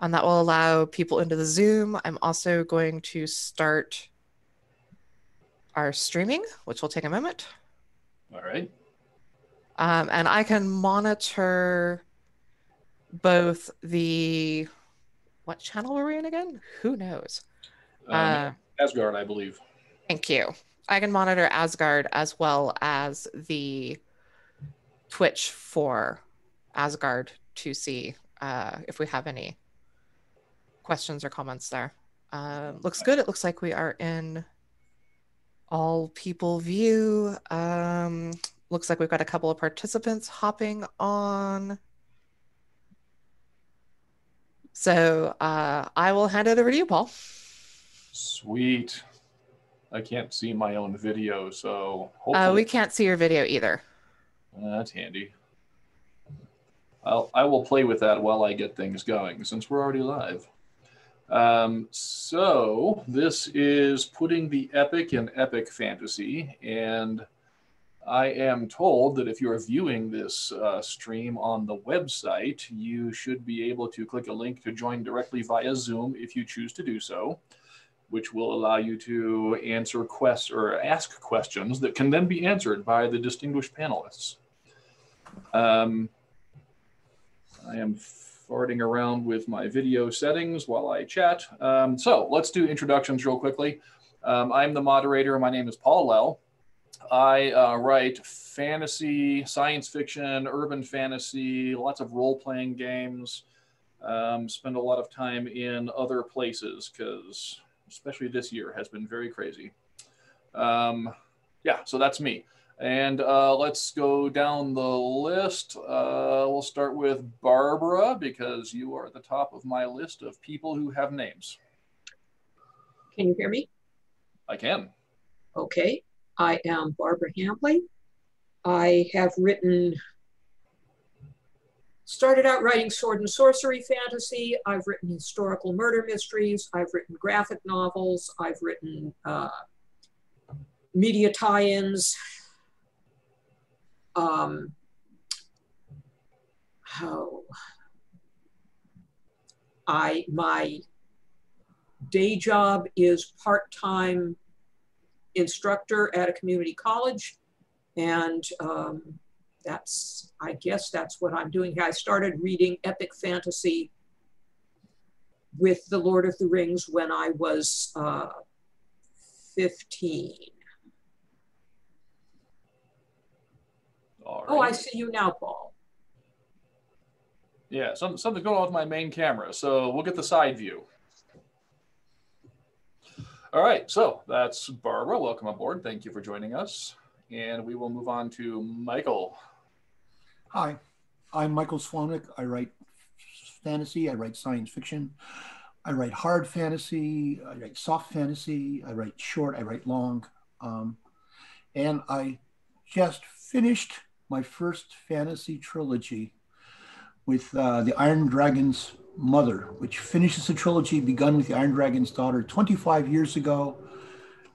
And that will allow people into the Zoom. I'm also going to start our streaming, which will take a moment. All right. And I can monitor both the, what channel were we in again? Who knows? Um, Uh, Asgard, I believe. Thank you. I can monitor Asgard as well as the Twitch for Asgard to see if we have any questions or comments there. Looks good. It looks like we are in all people view. Looks like we've got a couple of participants hopping on. So I will hand it over to you, Paul. Sweet. I can't see my own video, so hopefully We can't see your video either. that's handy. I will play with that while I get things going, since we're already live. So this is putting the epic in epic fantasy, and I am told that if you're viewing this stream on the website, you should be able to click a link to join directly via Zoom if you choose to do so, which will allow you to answer quests or ask questions that can then be answered by the distinguished panelists. I am farting around with my video settings while I chat. So let's do introductions real quickly. I'm the moderator. My name is Paul Lell. I write fantasy, science fiction, urban fantasy, lots of role-playing games. Spend a lot of time in other places because especially this year has been very crazy. Yeah, so that's me. And let's go down the list. We'll start with Barbara because you are at the top of my list of people who have names. Can you hear me? I can. Okay. I am Barbara Hampley. I have started out writing sword and sorcery fantasy. I've written historical murder mysteries. I've written graphic novels. I've written media tie-ins. My day job is part-time instructor at a community college, and I guess that's what I'm doing here. I started reading epic fantasy with The Lord of the Rings when I was 15. All right. Oh, I see you now, Paul. Yeah, something's going on with my main camera, so we'll get the side view. All right, so that's Barbara. Welcome aboard. Thank you for joining us. And we will move on to Michael. Hi, I'm Michael Slonik. I write fantasy, I write science fiction, I write hard fantasy, I write soft fantasy, I write short, I write long. And I just finished my first fantasy trilogy with the Iron Dragon's Mother, which finishes a trilogy begun with the Iron Dragon's Daughter 25 years ago,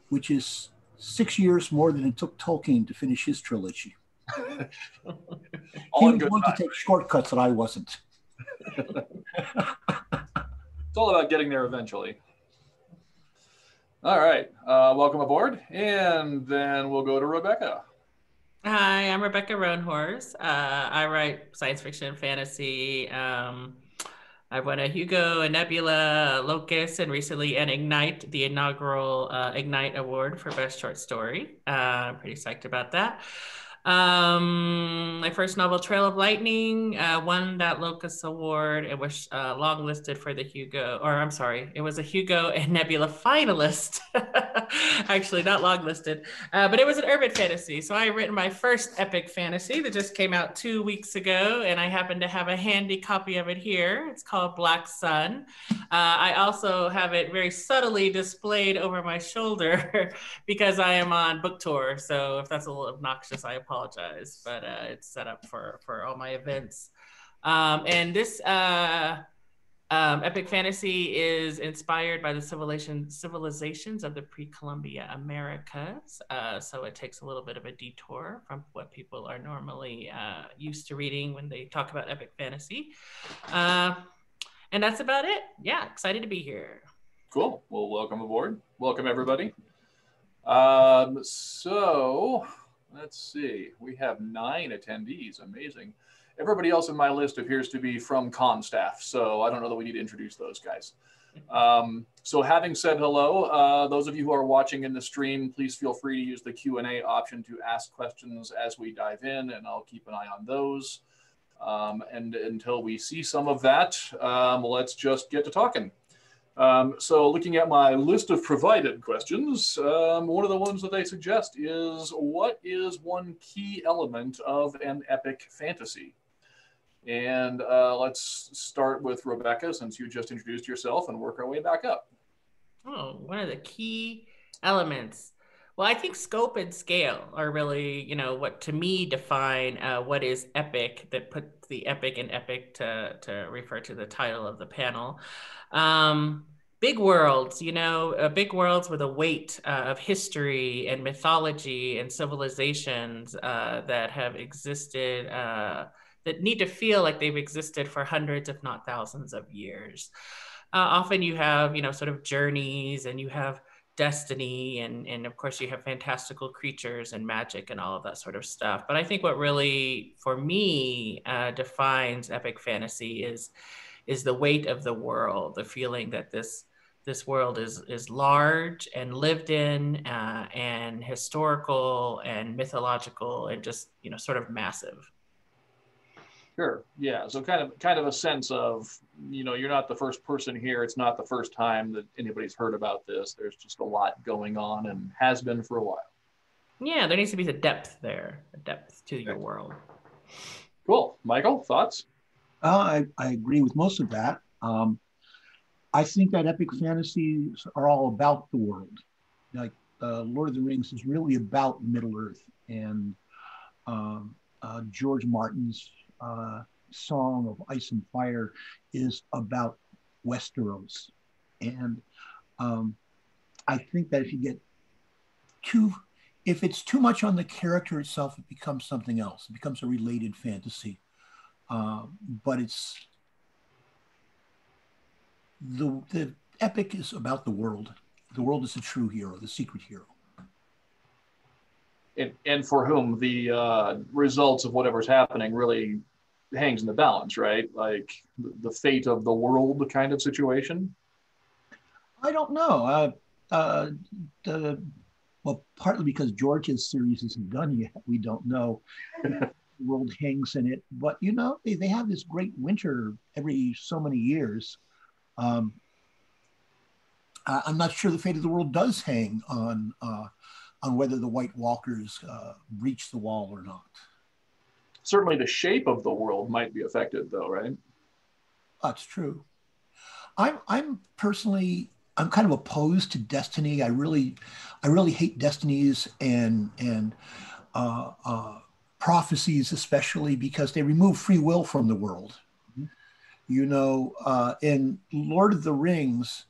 which is 6 years more than it took Tolkien to finish his trilogy. He was willing to take shortcuts that I wasn't. It's all about getting there eventually. All right, welcome aboard. And then we'll go to Rebecca. Hi, I'm Rebecca Roanhorse. I write science fiction, fantasy. I've won a Hugo, a Nebula, a Locus, and recently an Ignite, the inaugural Ignite Award for Best Short Story. I'm pretty psyched about that. My first novel, Trail of Lightning, won that Locus Award. It was longlisted for the Hugo, or I'm sorry, it was a Hugo and Nebula finalist. Actually, not longlisted, but it was an urban fantasy. So I written my first epic fantasy that just came out 2 weeks ago, and I happen to have a handy copy of it here. It's called Black Sun. I also have it very subtly displayed over my shoulder because I am on book tour. So if that's a little obnoxious, I apologize, but it's set up for all my events. And this epic fantasy is inspired by the civilizations of the pre-Columbia Americas. So it takes a little bit of a detour from what people are normally used to reading when they talk about epic fantasy. And that's about it. Yeah, excited to be here. Cool. Well, welcome aboard. Welcome, everybody. So let's see. We have 9 attendees. Amazing. Everybody else in my list appears to be from con staff, so I don't know that we need to introduce those guys. So having said hello, those of you who are watching in the stream, please feel free to use the Q&A option to ask questions as we dive in, and I'll keep an eye on those. And until we see some of that, let's just get to talking. So looking at my list of provided questions, one of the ones that they suggest is, what is one key element of an epic fantasy? And let's start with Rebecca, since you just introduced yourself, and work our way back up. Oh, one of the key elements. Well, I think scope and scale are really, you know, what to me define what is epic, that put the epic in epic to refer to the title of the panel. Big worlds, you know, big worlds with a weight of history and mythology and civilizations that have existed, that need to feel like they've existed for hundreds, if not thousands of years. Often you have, you know, sort of journeys, and you have destiny, and of course you have fantastical creatures and magic and all of that sort of stuff. But I think what really, for me, defines epic fantasy is the weight of the world, the feeling that this world is large and lived in, and historical and mythological, and just, you know, sort of massive. Sure. Yeah. So kind of a sense of, you know, you're not the first person here. It's not the first time that anybody's heard about this. There's just a lot going on, and has been for a while. Yeah, there needs to be a depth there, a depth to your world. Cool. Michael, thoughts? I agree with most of that. I think that epic fantasies are all about the world. Like Lord of the Rings is really about Middle-earth, and George Martin's Song of Ice and Fire is about Westeros. And I think that if it's too much on the character itself, it becomes something else. It becomes a related fantasy. But it's the epic is about the world. The world is the true hero, the secret hero. And for whom the results of whatever's happening really hangs in the balance, right? Like the fate of the world kind of situation. I don't know. Well, partly because George's series isn't done yet, we don't know. The world hangs in it, but you know, they have this great winter every so many years. I'm not sure the fate of the world does hang on whether the White Walkers breach the wall or not. Certainly the shape of the world might be affected, though, right? That's true. I'm personally, I'm kind of opposed to destiny. I really hate destinies and prophecies, especially because they remove free will from the world. Mm-hmm. You know, in Lord of the Rings,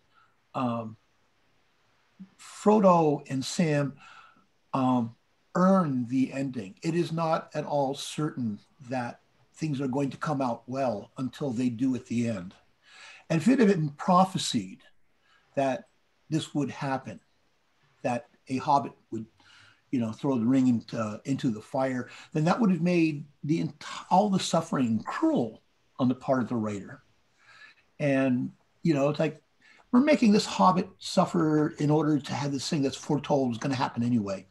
Frodo and Sam earn the ending. It is not at all certain that things are going to come out well until they do at the end. And if it had been prophesied that this would happen, that a hobbit would, you know, throw the ring into the fire, then that would have made all the suffering cruel on the part of the writer. And, you know, it's like, we're making this hobbit suffer in order to have this thing that's foretold was going to happen anyway.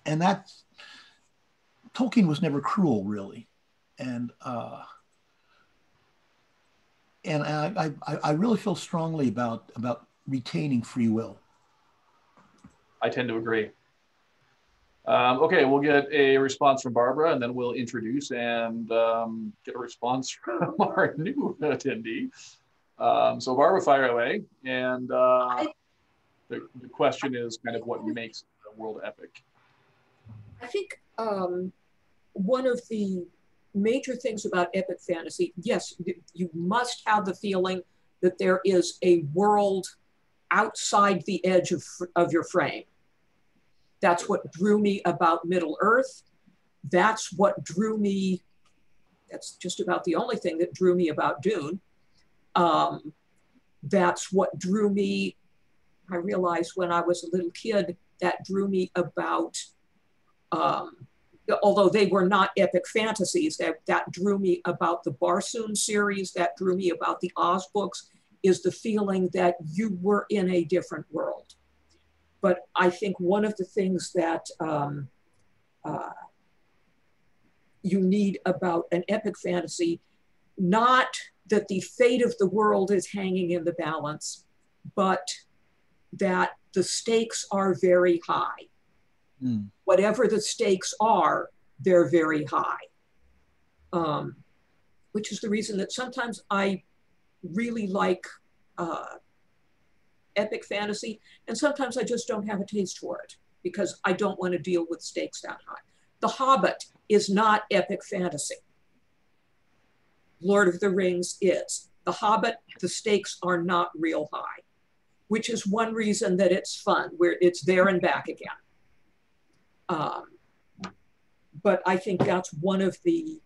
And Tolkien was never cruel, really. And I really feel strongly about retaining free will. I tend to agree. Okay, we'll get a response from Barbara, and then we'll introduce and get a response from our new attendee. So Barbara, fire away. And the question is kind of what makes the world epic. I think one of the major things about epic fantasy, yes, you must have the feeling that there is a world outside the edge of your frame. That's what drew me about Middle-earth. That's what drew me, that's just about the only thing that drew me about Dune. That's what drew me. I realized when I was a little kid, that drew me about, although they were not epic fantasies, that drew me about the Barsoom series, that drew me about the Oz books, is the feeling that you were in a different world. But I think one of the things that you need about an epic fantasy, not that the fate of the world is hanging in the balance, but that the stakes are very high. Mm. Whatever the stakes are, they're very high. Which is the reason that sometimes I really like epic fantasy, and sometimes I just don't have a taste for it because I don't want to deal with stakes that high. The Hobbit is not epic fantasy. Lord of the Rings is. The Hobbit, the stakes are not real high, which is one reason that it's fun, where it's there and back again. But I think that's one of the,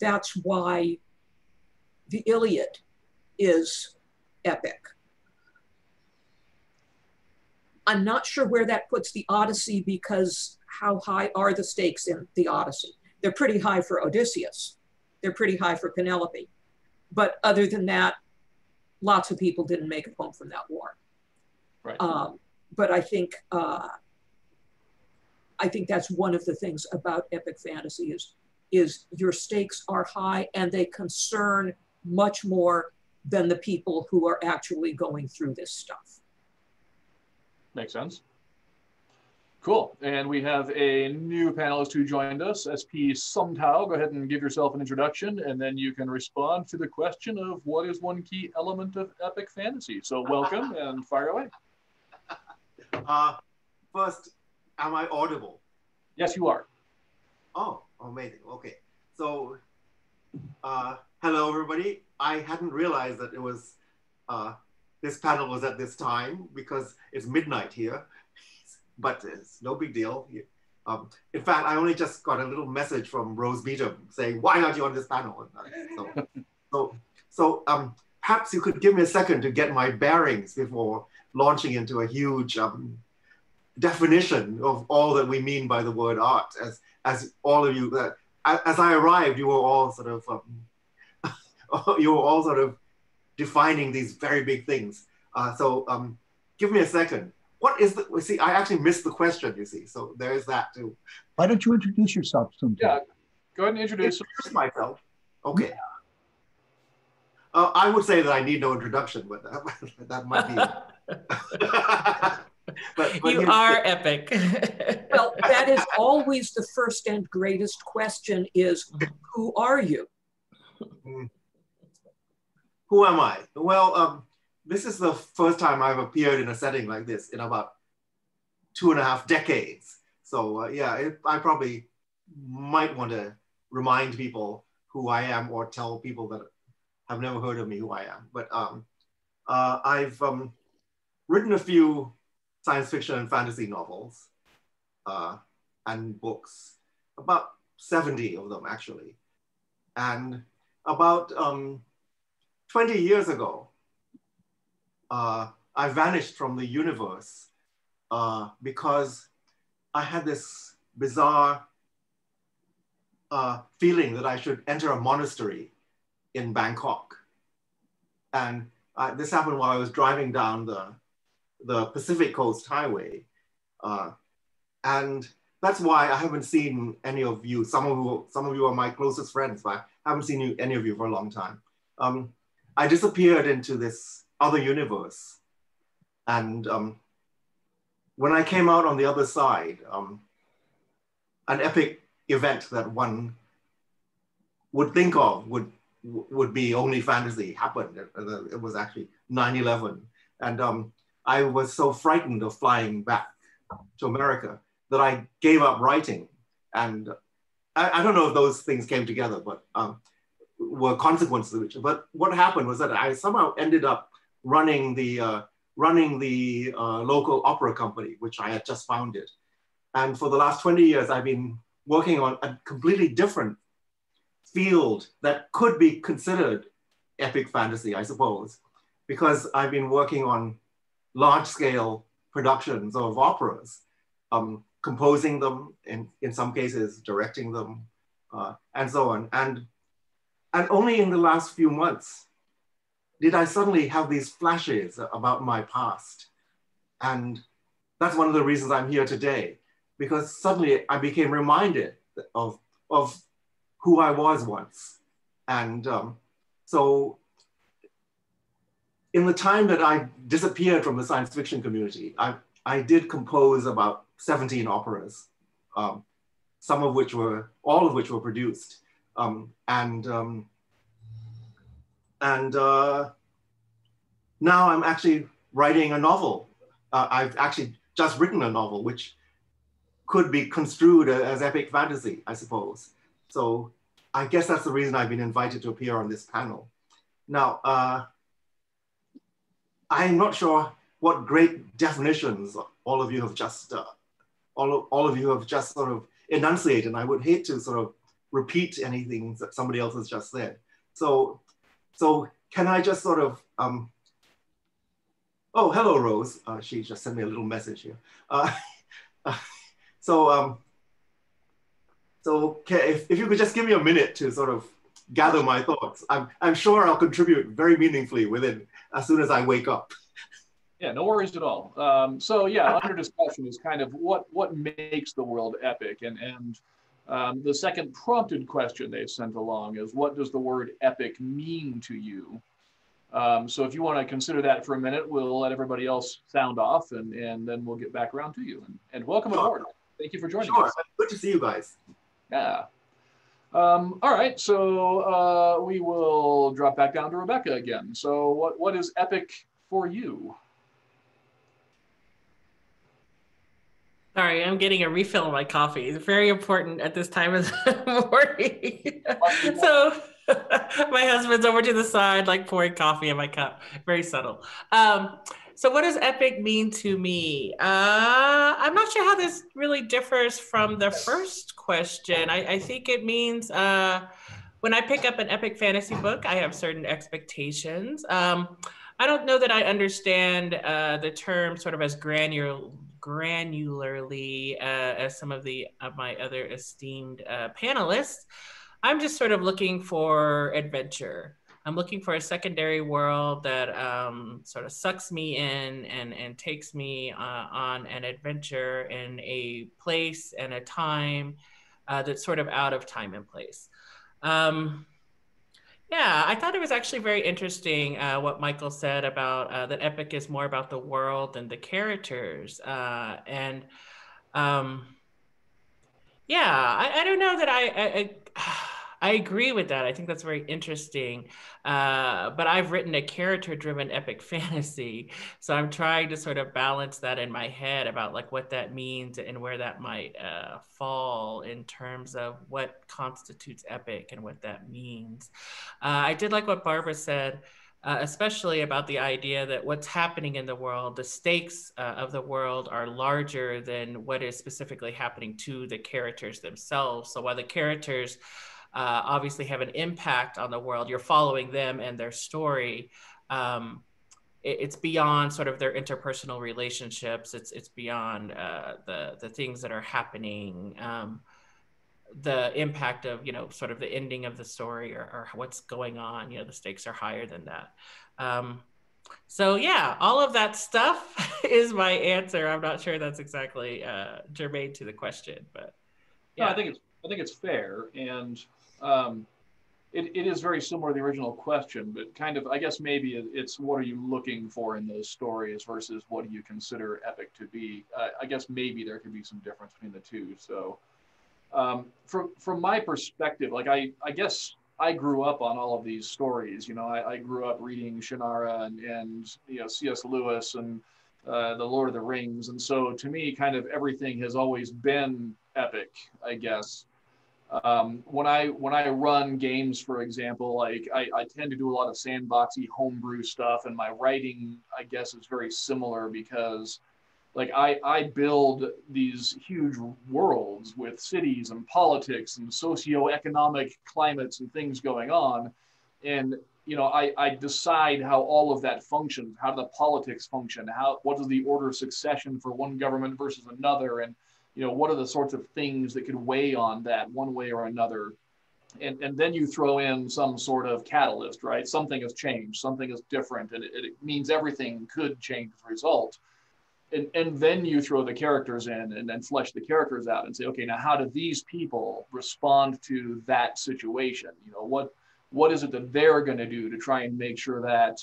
that's why the Iliad is epic. I'm not sure where that puts the Odyssey, because how high are the stakes in the Odyssey? They're pretty high for Odysseus. They're pretty high for Penelope. But other than that, lots of people didn't make it home from that war. Right. But I think that's one of the things about epic fantasy is your stakes are high and they concern much more than the people who are actually going through this stuff. Makes sense. Cool. And we have a new panelist who joined us, SP Sumtao. Go ahead and give yourself an introduction, and then you can respond to the question of what is one key element of epic fantasy. So welcome and fire away. First, am I audible? Yes, you are. Oh, amazing. Okay. So, hello, everybody. I hadn't realized that it was, this panel was at this time because it's midnight here, but it's no big deal. In fact, I only just got a little message from Rose Beatham saying, why aren't you on this panel? So perhaps you could give me a second to get my bearings before launching into a huge definition of all that we mean by the word art. As all of you, as I arrived, you were all sort of defining these very big things. So give me a second. What is the, see, I actually missed the question, you see, so there's that too. Why don't you introduce yourself sometime? Yeah, go ahead and introduce myself. Okay. I would say that I need no introduction, but that might be. but you are epic. Well, that is always the first and greatest question is, who are you? Who am I? Well, this is the first time I've appeared in a setting like this in about 2.5 decades. So yeah, I probably might want to remind people who I am or tell people that have never heard of me who I am. But I've written a few science fiction and fantasy novels and books, about 70 of them actually. And about 20 years ago, I vanished from the universe because I had this bizarre feeling that I should enter a monastery in Bangkok. And this happened while I was driving down the Pacific Coast Highway. And that's why I haven't seen any of you. Some of you are my closest friends, but I haven't seen any of you for a long time. I disappeared into this other universe. And when I came out on the other side, an epic event that one would think of would be only fantasy happened. It was actually 9/11. And I was so frightened of flying back to America that I gave up writing. And I don't know if those things came together, but were consequences of each other. But what happened was that I somehow ended up running the local opera company, which I had just founded. And for the last 20 years, I've been working on a completely different field that could be considered epic fantasy, I suppose, because I've been working on large-scale productions of operas, composing them, in some cases, directing them, and so on. And only in the last few months did I suddenly have these flashes about my past. And that's one of the reasons I'm here today, because suddenly I became reminded of who I was once. And so in the time that I disappeared from the science fiction community, I did compose about 17 operas, all of which were produced. Now I'm actually writing a novel. I've actually just written a novel, which could be construed as epic fantasy, I suppose. So I guess that's the reason I've been invited to appear on this panel. Now, I'm not sure what great definitions all of you have just sort of enunciated, and I would hate to sort of repeat anything that somebody else has just said. So can I just sort of, oh, hello, Rose. She just sent me a little message here. So if you could just give me a minute to sort of gather my thoughts, I'm sure I'll contribute very meaningfully as soon as I wake up. Yeah, no worries at all. So yeah, under discussion is kind of what makes the world epic, and the second prompted question they've sent along is, what does the word epic mean to you? So if you want to consider that for a minute, we'll let everybody else sound off, and then we'll get back around to you. And welcome aboard. Thank you for joining us. Good to see you guys. Yeah. All right, so we will drop back down to Rebecca again. So what is epic for you? Sorry, I'm getting a refill of my coffee. It's very important at this time of the morning. So my husband's over to the side, like pouring coffee in my cup. Very subtle. So what does epic mean to me? I'm not sure how this really differs from the first question. I think it means when I pick up an epic fantasy book, I have certain expectations. I don't know that I understand the term sort of as granularly as some of my other esteemed panelists. I'm just sort of looking for adventure. I'm looking for a secondary world that sort of sucks me in and takes me on an adventure in a place and a time that's sort of out of time and place. Yeah, I thought it was actually very interesting what Michael said about that epic is more about the world than the characters. Yeah, I don't know that I agree with that. I think that's very interesting. But I've written a character-driven epic fantasy, so I'm trying to sort of balance that in my head about like what that means and where that might fall in terms of what constitutes epic and what that means. I did like what Barbara said, especially about the idea that what's happening in the world, the stakes of the world are larger than what is specifically happening to the characters themselves. So while the characters obviously have an impact on the world, you're following them and their story. It's beyond sort of their interpersonal relationships. It's beyond the things that are happening. The impact of, sort of the ending of the story or what's going on, the stakes are higher than that. So yeah, all of that stuff is my answer. I'm not sure that's exactly germane to the question, but yeah. No, I think it's fair, and it is very similar to the original question, but kind of, I guess maybe it's what are you looking for in those stories versus what do you consider epic to be? I guess maybe there could be some difference between the two. So from my perspective, like I guess I grew up on all of these stories. I grew up reading Shannara and C.S. Lewis and the Lord of the Rings, and so to me, kind of everything has always been epic, I guess. When I run games, for example, like I tend to do a lot of sandboxy homebrew stuff, and my writing, I guess, is very similar because Like I build these huge worlds with cities and politics and socioeconomic climates and things going on. And, you know, I decide how all of that functions, how do the politics function, what is the order of succession for one government versus another, and, you know, what are the sorts of things that could weigh on that one way or another. And then you throw in some sort of catalyst, right? Something has changed, something is different, and it means everything could change as a result. And then you throw the characters in and then flesh the characters out and say, okay, now how do these people respond to that situation? You know, what is it that they're going to do to try and make sure that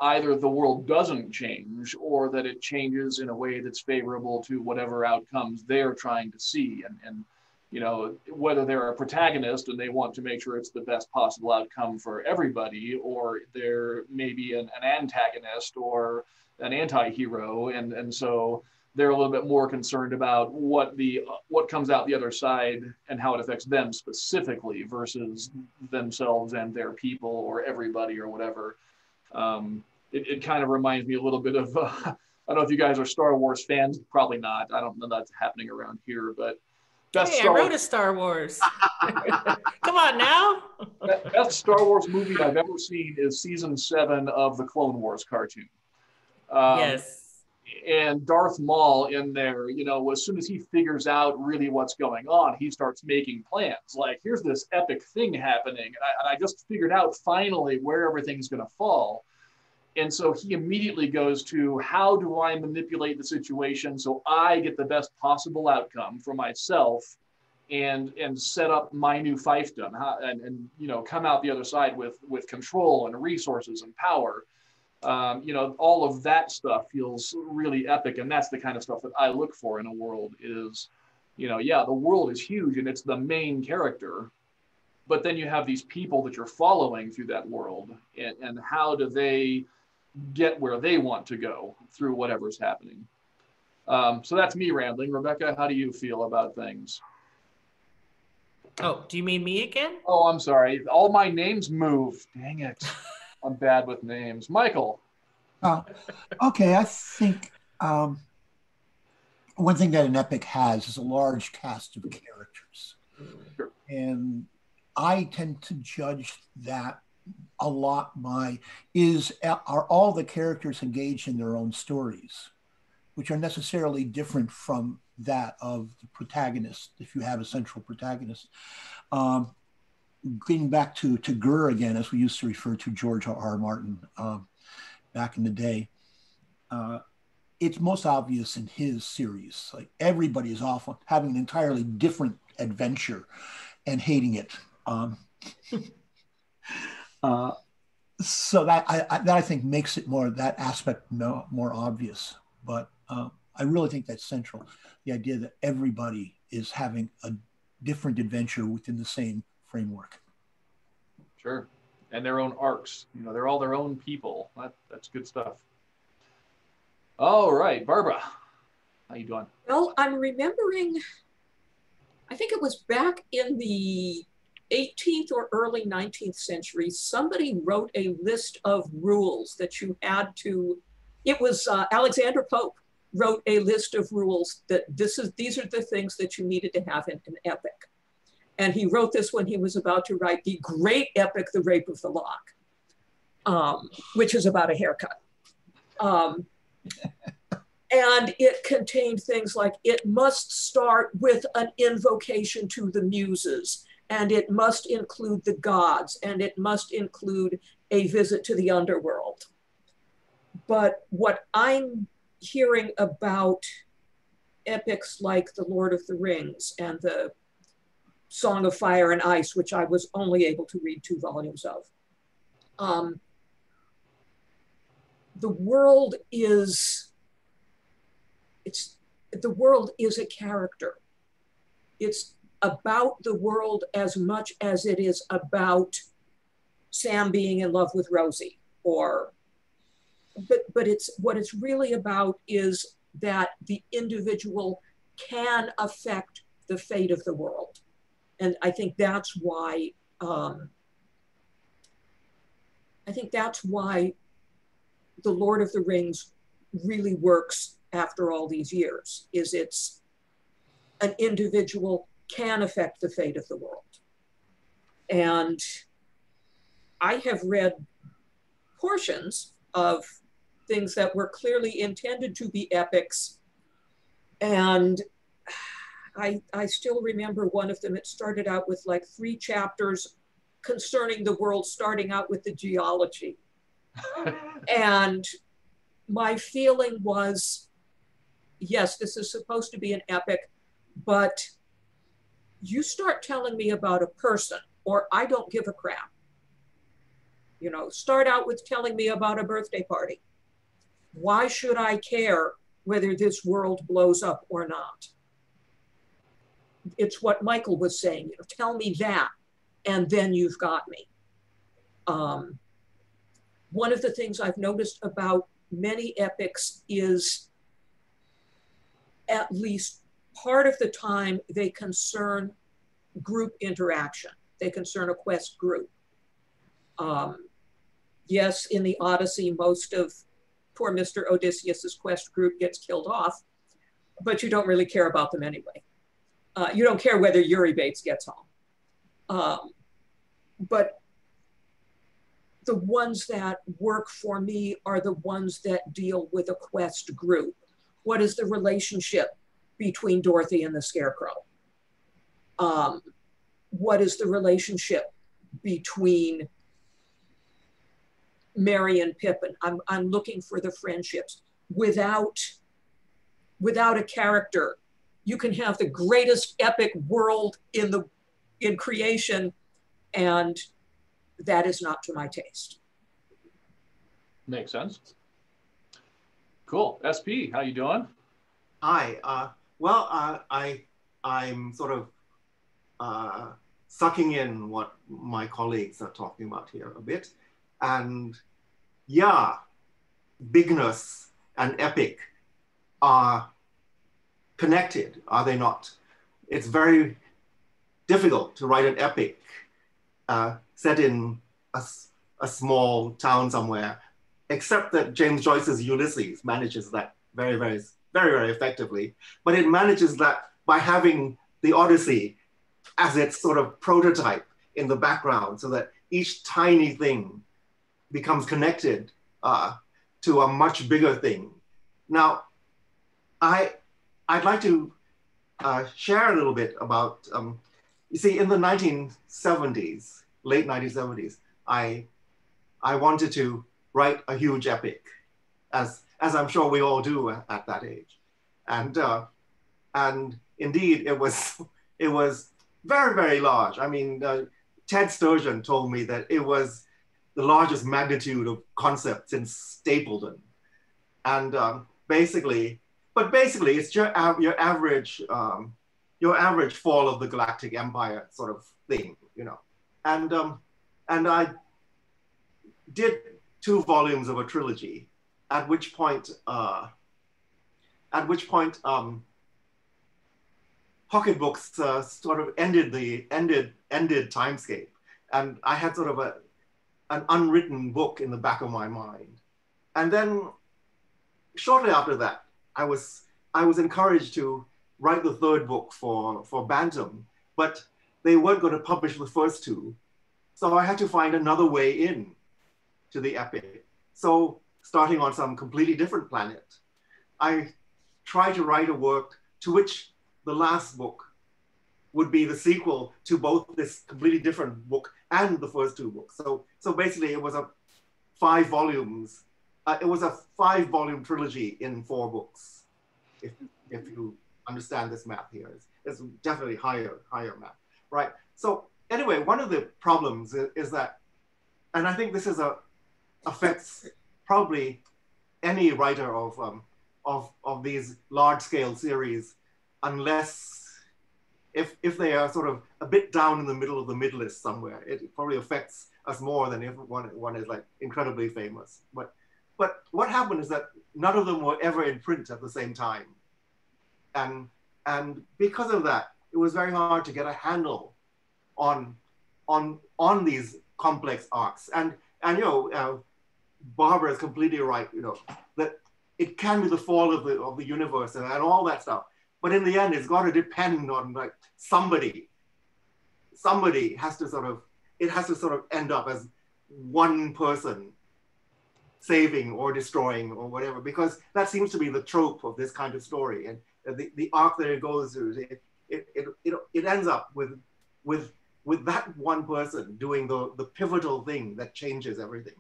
either the world doesn't change or that it changes in a way that's favorable to whatever outcomes they're trying to see. And you know, whether they're a protagonist and they want to make sure it's the best possible outcome for everybody, or they're maybe an antagonist or an anti-hero, and so they're a little bit more concerned about what comes out the other side and how it affects them specifically versus themselves and their people or everybody or whatever. It kind of reminds me a little bit of I don't know if you guys are Star Wars fans. Probably not. I don't know that's happening around here, but hey, I wrote a Star Wars. Come on now. Best Star Wars movie I've ever seen is season 7 of the Clone Wars cartoon. Yes. And Darth Maul in there, you know, as soon as he figures out really what's going on, he starts making plans. Like, here's this epic thing happening. And I just figured out finally where everything's going to fall. And so he immediately goes to, how do I manipulate the situation so I get the best possible outcome for myself and set up my new fiefdom and you know, come out the other side with control and resources and power. You know, all of that stuff feels really epic. And that's the kind of stuff that I look for in a world is, you know, yeah, the world is huge and it's the main character, but then you have these people that you're following through that world, and how do they get where they want to go through whatever's happening. So that's me rambling. Rebecca, how do you feel about things? Oh, do you mean me again? Oh, I'm sorry. All my names moved. Dang it. I'm bad with names. Michael. Okay, I think one thing that an epic has is a large cast of characters. Sure. And I tend to judge that a lot by are all the characters engaged in their own stories, which are necessarily different from that of the protagonist, if you have a central protagonist. Getting back to Gur again, as we used to refer to George R.R. Martin back in the day, it's most obvious in his series. Like, everybody is often having an entirely different adventure and hating it. So that I think makes it that aspect more obvious. But I really think that's central. The idea that everybody is having a different adventure within the same framework. Sure. And their own arcs. You know, they're all their own people. That's good stuff. All right, Barbara, how you doing? Well, I'm remembering, I think it was back in the 18th or early 19th century, somebody wrote a list of rules that you had to, it was Alexander Pope wrote a list of rules that these are the things that you needed to have in an epic. And he wrote this when he was about to write the great epic, The Rape of the Lock, which is about a haircut. And it contained things like, it must start with an invocation to the muses, and it must include the gods, and it must include a visit to the underworld. But what I'm hearing about epics like The Lord of the Rings and the Song of Fire and Ice, which I was only able to read 2 volumes of, the world is a character. It's about the world as much as it is about Sam being in love with Rosie, but it's what it's really about is that the individual can affect the fate of the world. And I think that's why The Lord of the Rings really works after all these years, is it's an individual can affect the fate of the world. And I have read portions of things that were clearly intended to be epics. And I still remember one of them. It started out with like 3 chapters concerning the world, starting out with the geology. And my feeling was, yes, this is supposed to be an epic, but you start telling me about a person, or I don't give a crap. You know, start out with telling me about a birthday party. Why should I care whether this world blows up or not? It's what Michael was saying, you know, tell me that, and then you've got me. One of the things I've noticed about many epics is at least part of the time they concern group interaction. They concern a quest group. Yes, in the Odyssey, most of poor Mr. Odysseus's quest group gets killed off, but you don't really care about them anyway. You don't care whether Eurybates gets home. But the ones that work for me are the ones that deal with a quest group. What is the relationship between Dorothy and the Scarecrow? What is the relationship between Merry and Pippin? I'm looking for the friendships. Without a character, you can have the greatest epic world in creation, and that is not to my taste. Makes sense. Cool. SP, how you doing? Hi. Well, I'm sort of sucking in what my colleagues are talking about here a bit. And yeah, Bigness and Epic are connected, are they not? It's very difficult to write an epic set in a small town somewhere, except that James Joyce's Ulysses manages that very, very, very, very effectively. But it manages that by having the Odyssey as its sort of prototype in the background, so that each tiny thing becomes connected to a much bigger thing. Now, I'd like to share a little bit about, you see, in the 1970s, late 1970s, I wanted to write a huge epic, as I'm sure we all do at that age. And indeed, it was very, very large. I mean, Ted Sturgeon told me that it was the largest magnitude of concept since Stapleton. And basically, it's your average fall of the Galactic Empire sort of thing, you know. And I did 2 volumes of a trilogy, at which point Pocketbooks sort of ended Timescape, and I had sort of an unwritten book in the back of my mind. And then shortly after that, I was encouraged to write the 3rd book for Bantam, but they weren't going to publish the first 2. So I had to find another way in to the epic. So starting on some completely different planet, I tried to write a work to which the last book would be the sequel to both this completely different book and the first 2 books. So basically it was a 5 volumes. It was a 5-volume trilogy in 4 books. If you understand this math here, it's definitely higher math, right? So anyway, one of the problems is that, and I think this affects probably any writer of these large-scale series, unless if they are sort of a bit down in the middle of the mid list somewhere, it probably affects us more than if one is like incredibly famous. But what happened is that none of them were ever in print at the same time. And because of that, it was very hard to get a handle on these complex arcs. And you know, Barbara is completely right, you know, that it can be the fall of the universe and all that stuff. But in the end, it's got to depend on like somebody has to sort of end up as one person saving or destroying or whatever, because that seems to be the trope of this kind of story. And the arc that it goes through, it ends up with that one person doing the pivotal thing that changes everything.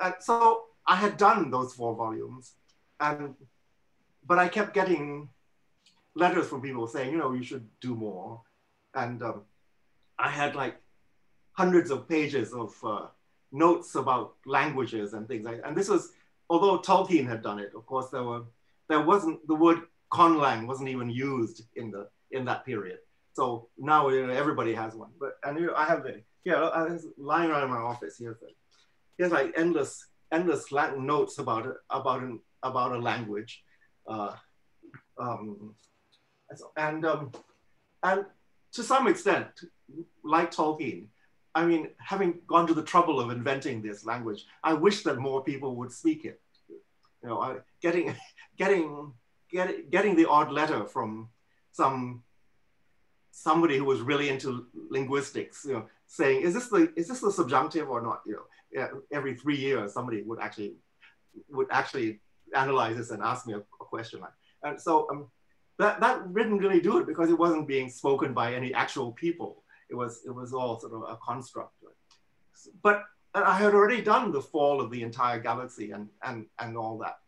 And so I had done those 4 volumes, but I kept getting letters from people saying, you know, you should do more. And I had like hundreds of pages of notes about languages and things like that. And this was, although Tolkien had done it, of course, there wasn't, the word conlang wasn't even used in that period. So now, you know, everybody has one. But and you know, I have I was lying around in my office. Here's like endless notes about a language, and to some extent, like Tolkien, I mean, having gone to the trouble of inventing this language, I wish that more people would speak it. You know, getting the odd letter from somebody who was really into linguistics, you know, saying, is this the subjunctive or not? You know, yeah, every 3 years somebody would actually analyze this and ask me a question like. And so that didn't really do it because it wasn't being spoken by any actual people. It was all sort of a construct. But I had already done the fall of the entire galaxy and all that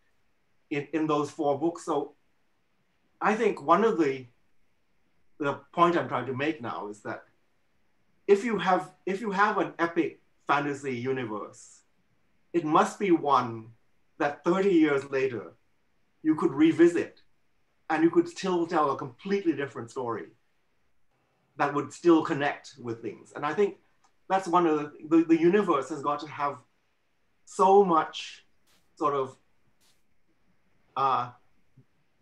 in those 4 books. So I think one of the point I'm trying to make now is that if you have an epic fantasy universe, it must be one that 30 years later you could revisit and you could still tell a completely different story that would still connect with things. And I think that's one of the universe has got to have so much sort of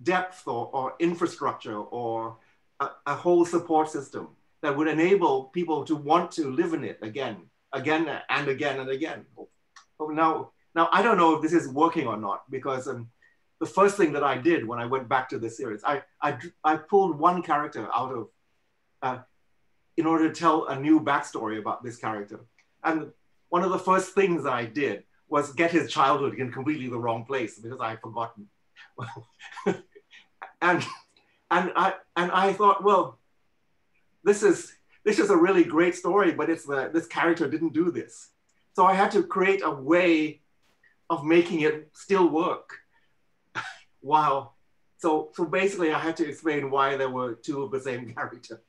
depth or infrastructure or a whole support system that would enable people to want to live in it again and again and again. Now I don't know if this is working or not, because the first thing that I did when I went back to the series, I pulled one character out of, in order to tell a new backstory about this character. And one of the first things that I did was get his childhood in completely the wrong place because I had forgotten. and I thought, well, this is a really great story, but this character didn't do this. So I had to create a way of making it still work. Wow. So basically I had to explain why there were 2 of the same character.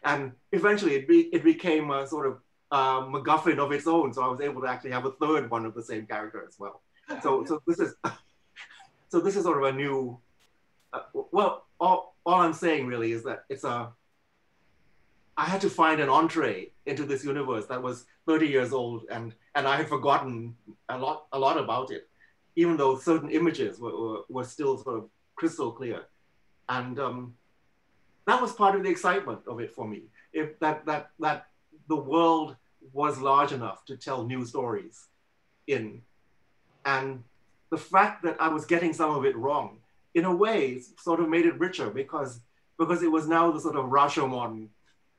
And eventually it became a sort of MacGuffin of its own. So I was able to actually have a 3rd one of the same character as well. So this is sort of a new, well, all I'm saying really is that I had to find an entree into this universe that was 30 years old, and I had forgotten a lot about it, even though certain images were still sort of crystal clear. And that was part of the excitement of it for me. If that the world was large enough to tell new stories in, and the fact that I was getting some of it wrong, in a way, sort of made it richer because it was now the sort of Rashomon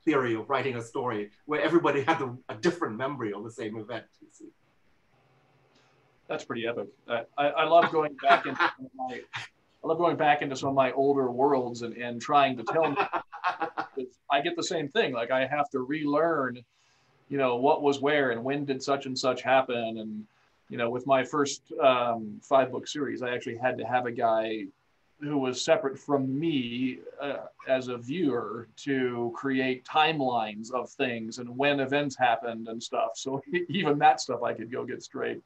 theory of writing a story where everybody had a different memory of the same event. You see. That's pretty epic. I love going back into some of my older worlds and trying to tell them. I get the same thing. Like I have to relearn, you know, what was where and when did such and such happen. And, you know, with my first 5-book series, I actually had to have a guy who was separate from me as a viewer to create timelines of things and when events happened and stuff. So even that stuff I could go get straight.